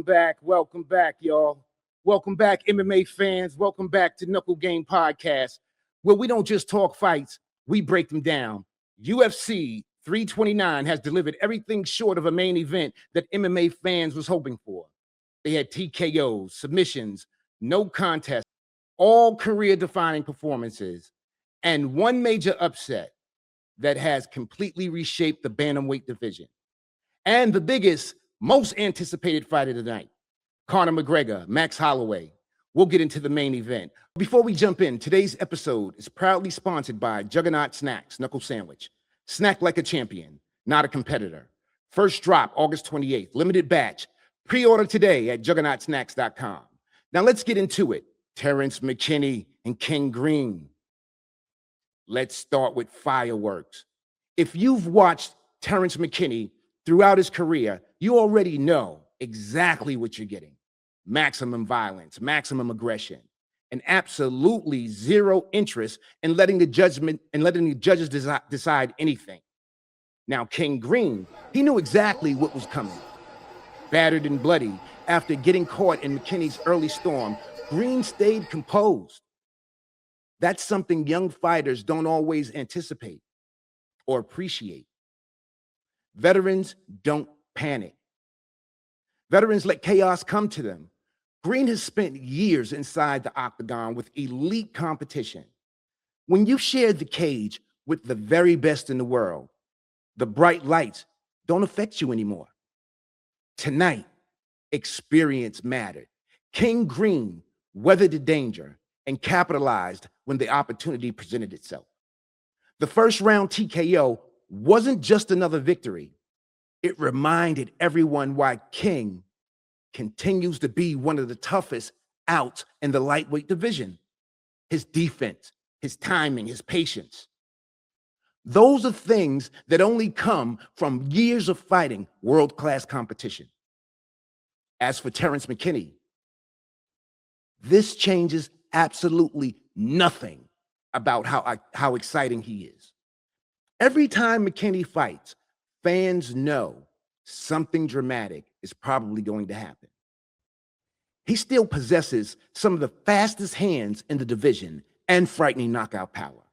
back, y'all. Welcome back, MMA fans. Welcome back to Knuckle Game Podcast, where we don't just talk fights, we break them down. UFC 329 has delivered everything short of a main event that MMA fans was hoping for. They had TKOs, submissions, no contest, all career-defining performances, and one major upset that has completely reshaped the bantamweight division. And the biggest, most anticipated fight of the night, Conor McGregor, Max Holloway. We'll get into the main event. Before we jump in, today's episode is proudly sponsored by Juggernaut Snacks Knuckle Sandwich. Snack like a champion, not a competitor. First drop August 28th, limited batch. Pre-order today at juggernautsnacks.com. Now let's get into it. Terrance, McKinney, and King Green. Let's start with fireworks. If you've watched Terrance McKinney throughout his career, you already know exactly what you're getting. Maximum violence, maximum aggression, and absolutely zero interest in letting the judges decide anything. Now, King Green, he knew exactly what was coming. Battered and bloody, after getting caught in McKinney's early storm, Green stayed composed. That's something young fighters don't always anticipate or appreciate. Veterans don't panic. Veterans let chaos come to them. Green has spent years inside the octagon with elite competition. When you share the cage with the very best in the world, the bright lights don't affect you anymore. Tonight, experience mattered. King Green weathered the danger and capitalized when the opportunity presented itself. The first round TKO wasn't just another victory. It reminded everyone why King continues to be one of the toughest out in the lightweight division. His defense, his timing, his patience. Those are things that only come from years of fighting world-class competition. As for Terrance McKinney, this changes absolutely nothing about how exciting he is. Every time McKinney fights, fans know something dramatic is probably going to happen. He still possesses some of the fastest hands in the division and frightening knockout power.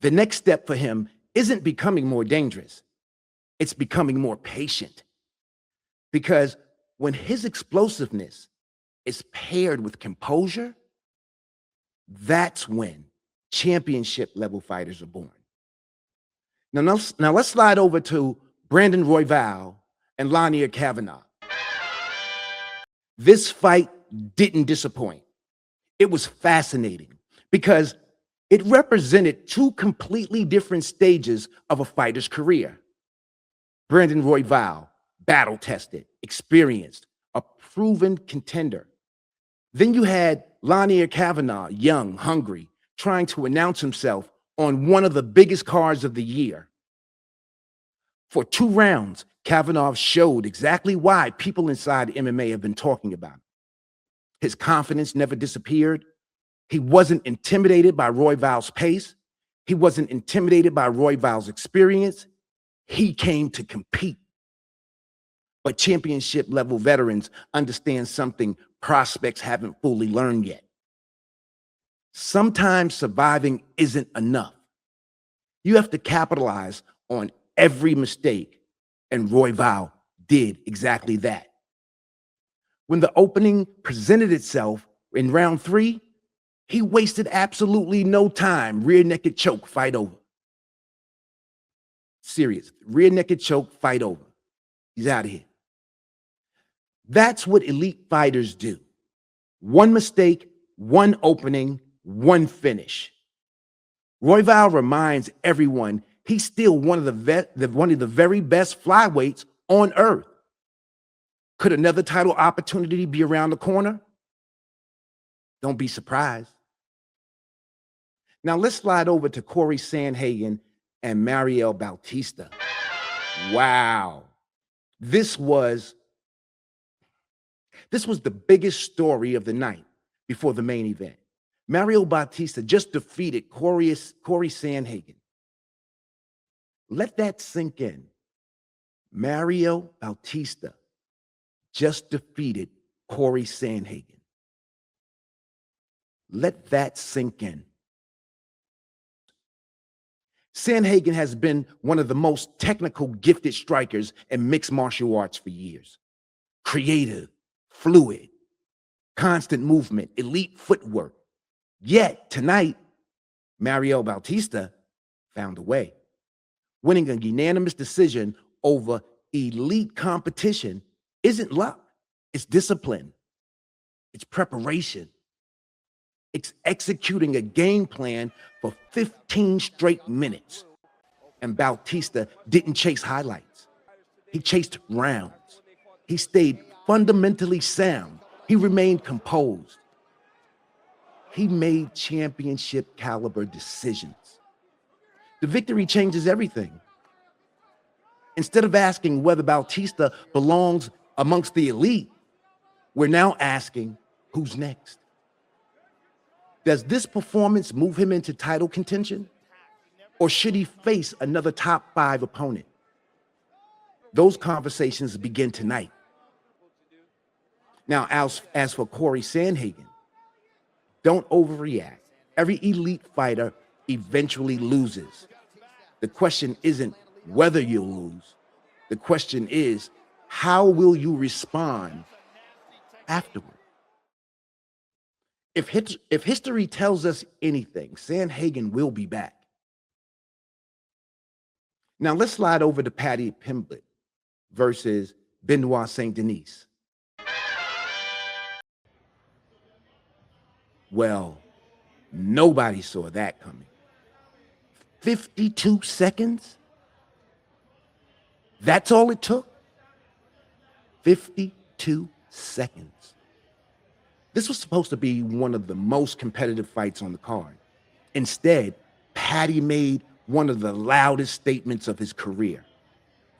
The next step for him isn't becoming more dangerous. It's becoming more patient. Because when his explosiveness is paired with composure, that's when championship level fighters are born. Now let's slide over to Brandon Royval and Lanier Kavanagh. This fight didn't disappoint. It was fascinating because it represented two completely different stages of a fighter's career. Brandon Royval, battle-tested, experienced, a proven contender. Then you had Lanier Kavanagh, young, hungry, trying to announce himself on one of the biggest cards of the year. For 2 rounds, Kavanagh showed exactly why people inside MMA have been talking about him. His confidence never disappeared. He wasn't intimidated by Royval's pace. He wasn't intimidated by Royval's experience. He came to compete. But championship level veterans understand something prospects haven't fully learned yet. Sometimes surviving isn't enough. You have to capitalize on every mistake, and Royval did exactly that. When the opening presented itself in round 3, he wasted absolutely no time. Rear naked choke, fight over. Serious. Rear naked choke, fight over. He's out of here. That's what elite fighters do. One mistake, one opening, one finish. Royval reminds everyone he's still one of the very best flyweights on earth. Could another title opportunity be around the corner? Don't be surprised. Now let's slide over to Cory Sandhagen and Mariel Bautista. Wow. This was the biggest story of the night before the main event. Mariel Bautista just defeated Cory Sandhagen. Let that sink in. Mariel Bautista just defeated Cory Sandhagen. Let that sink in. Sandhagen has been one of the most technical, gifted strikers in mixed martial arts for years. Creative, fluid, constant movement, elite footwork. Yet tonight, Mario Bautista found a way. Winning a unanimous decision over elite competition isn't luck. It's discipline. It's preparation. It's executing a game plan for 15 straight minutes. And Bautista didn't chase highlights. He chased rounds. He stayed fundamentally sound. He remained composed. He made championship caliber decisions. The victory changes everything. Instead of asking whether Bautista belongs amongst the elite, we're now asking who's next. Does this performance move him into title contention? Or should he face another top 5 opponent? Those conversations begin tonight. Now, as for Cory Sandhagen, don't overreact. Every elite fighter eventually loses. The question isn't whether you'll lose. The question is, how will you respond afterward? If history tells us anything, Sandhagen will be back. Now let's slide over to Paddy Pimblett versus Benoît St. Denis. Well, nobody saw that coming. 52 seconds? That's all it took? 52 seconds. This was supposed to be one of the most competitive fights on the card. Instead, Paddy made one of the loudest statements of his career.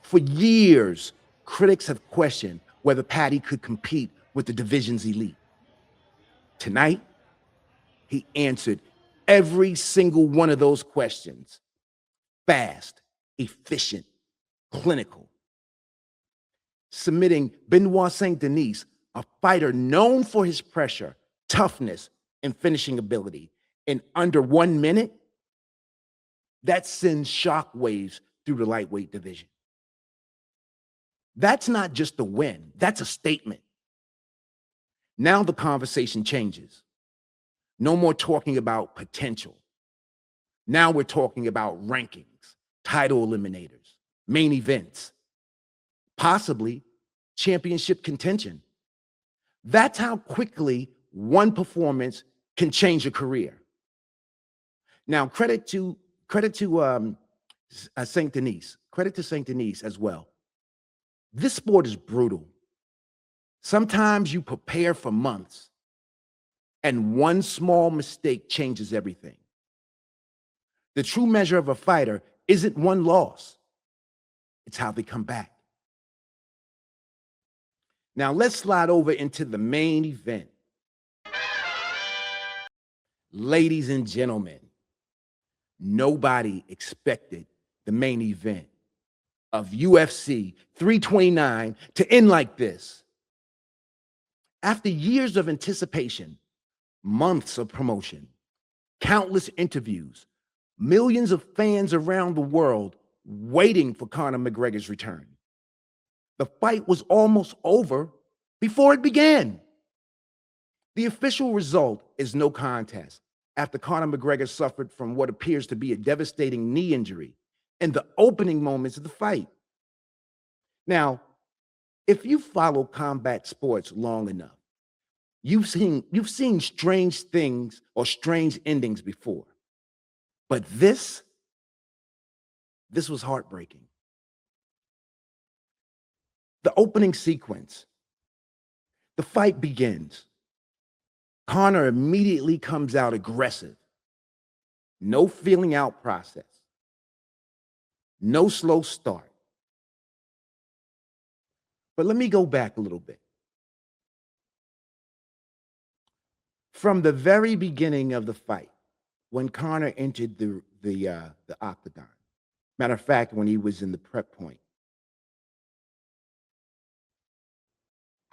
For years, critics have questioned whether Paddy could compete with the division's elite. Tonight, he answered every single one of those questions. Fast, efficient, clinical. Submitting Benoît St. Denis, a fighter known for his pressure, toughness, and finishing ability, in under 1 minute, that sends shockwaves through the lightweight division. That's not just a win, that's a statement. Now the conversation changes. No more talking about potential. Now we're talking about rankings, title eliminators, main events, possibly championship contention. That's how quickly one performance can change a career. Now, credit to St. Denis. Credit to St. Denis as well. This sport is brutal. Sometimes you prepare for months, and one small mistake changes everything. The true measure of a fighter isn't one loss. It's how they come back. Now let's slide over into the main event. Ladies and gentlemen, nobody expected the main event of UFC 329 to end like this. After years of anticipation, months of promotion, countless interviews, millions of fans around the world waiting for Conor McGregor's return, the fight was almost over before it began. The official result is no contest after Conor McGregor suffered from what appears to be a devastating knee injury in the opening moments of the fight. Now, if you follow combat sports long enough, you've seen strange things or strange endings before. But this was heartbreaking. The opening sequence, the fight begins. Conor immediately comes out aggressive. No feeling out process. No slow start. But let me go back a little bit. From the very beginning of the fight, when Conor entered the octagon, matter of fact, when he was in the prep point,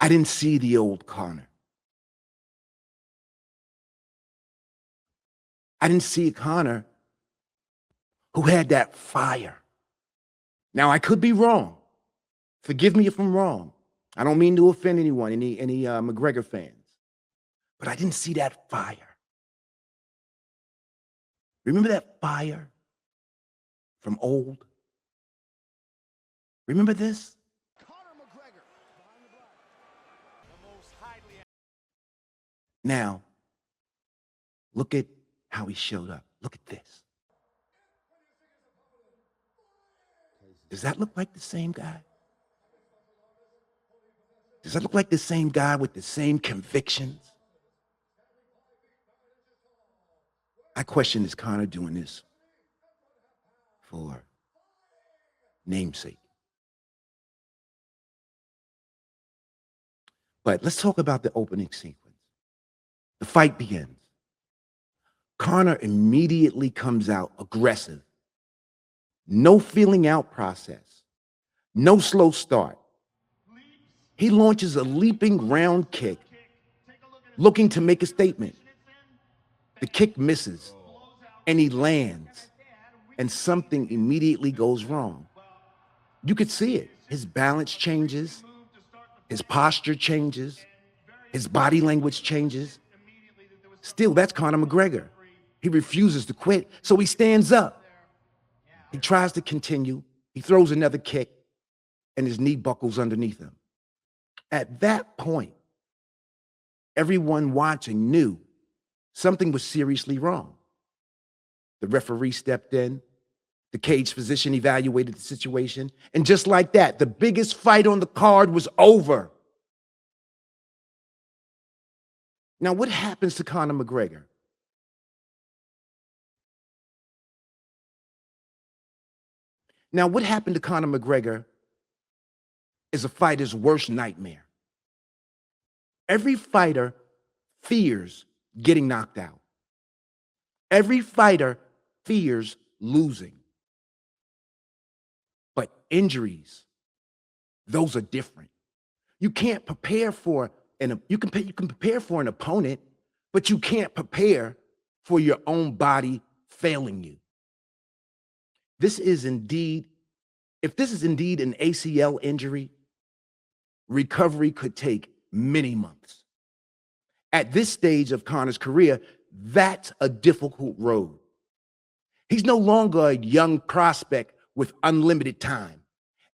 I didn't see the old Conor. I didn't see a Conor who had that fire. Now, I could be wrong. Forgive me if I'm wrong. I don't mean to offend anyone, any McGregor fans. But I didn't see that fire. Remember that fire from old? Remember this? Now, look at how he showed up. Look at this. Does that look like the same guy? Does that look like the same guy with the same convictions? I question, is Conor doing this for namesake? But let's talk about the opening sequence. The fight begins. Conor immediately comes out aggressive. No feeling out process. No slow start. He launches a leaping round kick, looking to make a statement. The kick misses, and he lands, and something immediately goes wrong. You could see it. His balance changes, his posture changes, his body language changes. Still, that's Conor McGregor. He refuses to quit, so he stands up. He tries to continue. He throws another kick, and his knee buckles underneath him. At that point, everyone watching knew something was seriously wrong. The referee stepped in. The cage physician evaluated the situation. And just like that, the biggest fight on the card was over. Now, what happens to Conor McGregor? Now, what happened to Conor McGregor is a fighter's worst nightmare. Every fighter fears getting knocked out. Every fighter fears losing. But injuries, those are different. You can't prepare for you can prepare for an opponent, but you can't prepare for your own body failing you. If this is indeed an ACL injury, recovery could take many months. At this stage of Conor's career, that's a difficult road. He's no longer a young prospect with unlimited time.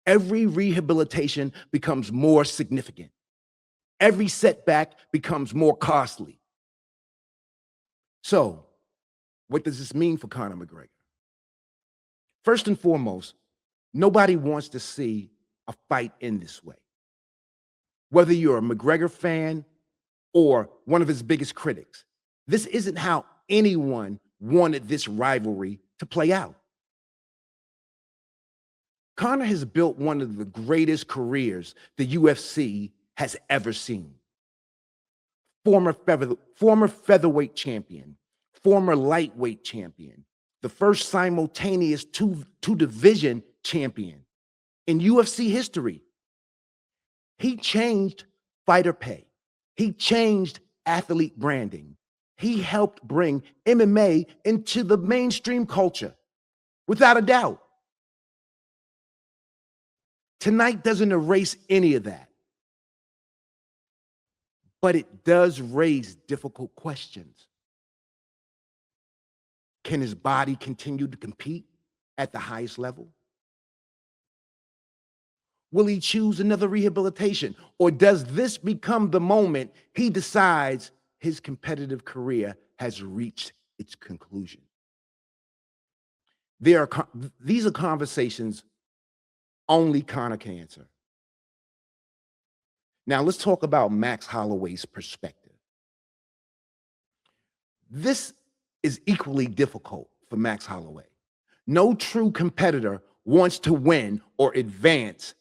Every rehabilitation becomes more significant. Every setback becomes more costly. So, what does this mean for Conor McGregor? First and foremost, nobody wants to see a fight end this way. Whether you're a McGregor fan or one of his biggest critics, this isn't how anyone wanted this rivalry to play out. Conor has built one of the greatest careers the UFC has ever seen. Former featherweight champion, former lightweight champion, the first simultaneous two-division champion in UFC history. He changed fighter pay. He changed athlete branding. He helped bring MMA into the mainstream culture, without a doubt. Tonight doesn't erase any of that. But it does raise difficult questions. Can his body continue to compete at the highest level? Will he choose another rehabilitation? Or does this become the moment he decides his competitive career has reached its conclusion? These are conversations only Conor can answer. Now, let's talk about Max Holloway's perspective. This is equally difficult for Max Holloway. No true competitor wants to win or advance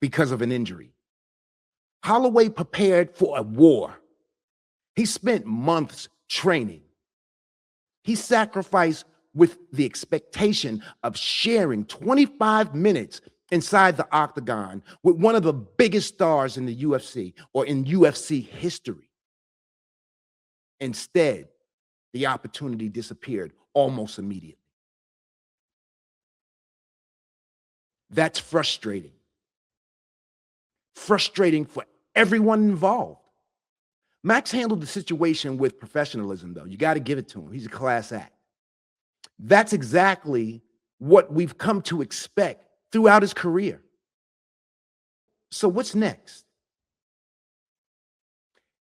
because of an injury. Holloway prepared for a war. He spent months training. He sacrificed with the expectation of sharing 25 minutes inside the octagon with one of the biggest stars in the UFC or in UFC history. Instead, the opportunity disappeared almost immediately. That's frustrating. Frustrating for everyone involved. Max handled the situation with professionalism, though. You got to give it to him. He's a class act. That's exactly what we've come to expect throughout his career. So what's next?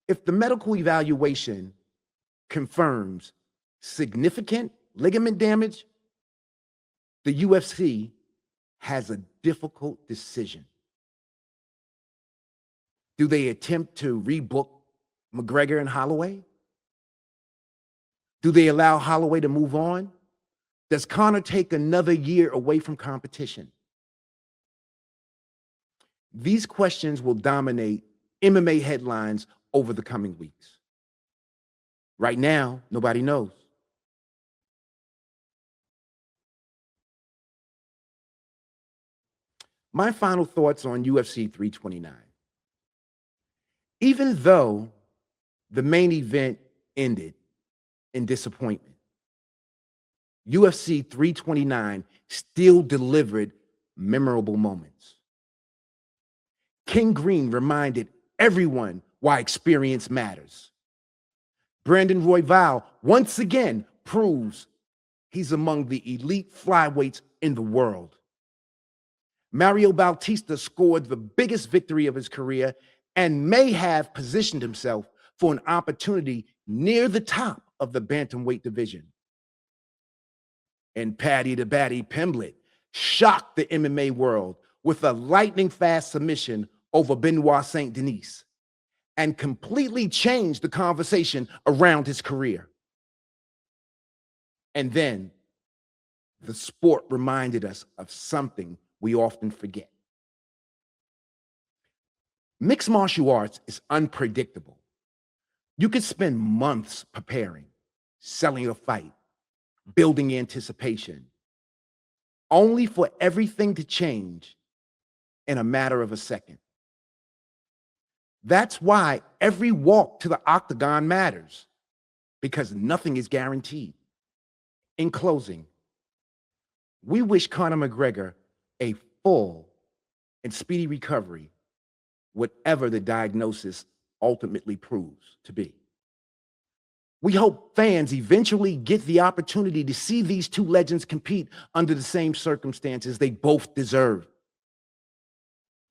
If the medical evaluation confirms significant ligament damage, the UFC has a difficult decision. Do they attempt to rebook McGregor and Holloway? Do they allow Holloway to move on? Does Conor take another year away from competition? These questions will dominate MMA headlines over the coming weeks. Right now, nobody knows. My final thoughts on UFC 329. Even though the main event ended in disappointment, UFC 329 still delivered memorable moments. King Green reminded everyone why experience matters. Brandon Royval once again proves he's among the elite flyweights in the world. Mario Bautista scored the biggest victory of his career and may have positioned himself for an opportunity near the top of the bantamweight division. And Paddy the Baddy Pimblett shocked the MMA world with a lightning-fast submission over Benoît Denis and completely changed the conversation around his career. And then the sport reminded us of something we often forget. Mixed martial arts is unpredictable. You could spend months preparing, selling a fight, building anticipation, only for everything to change in a matter of a second. That's why every walk to the octagon matters, because nothing is guaranteed. In closing, we wish Conor McGregor a full and speedy recovery, whatever the diagnosis ultimately proves to be. We hope fans eventually get the opportunity to see these two legends compete under the same circumstances they both deserve.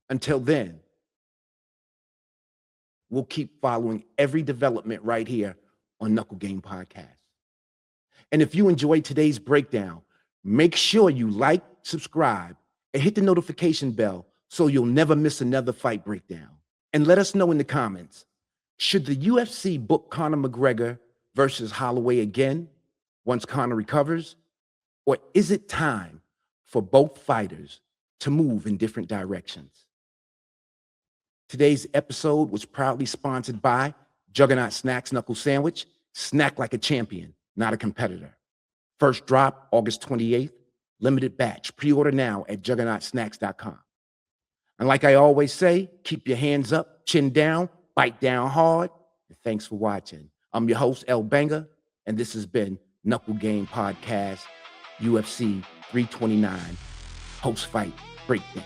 Until then, we'll keep following every development right here on Knuckle Game Podcast. And if you enjoyed today's breakdown, make sure you like, subscribe, and hit the notification bell so you'll never miss another fight breakdown. And let us know in the comments, should the UFC book Conor McGregor versus Holloway again once Conor recovers? Or is it time for both fighters to move in different directions? Today's episode was proudly sponsored by Juggernaut Snacks Knuckle Sandwich. Snack like a champion, not a competitor. First drop August 28th. Limited batch. Pre-order now at juggernautsnacks.com. And like I always say, keep your hands up, chin down, bite down hard. And thanks for watching. I'm your host, El Banger, and this has been Knuckle Game Podcast, UFC 329, post-fight breakdown.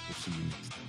We'll see you next time.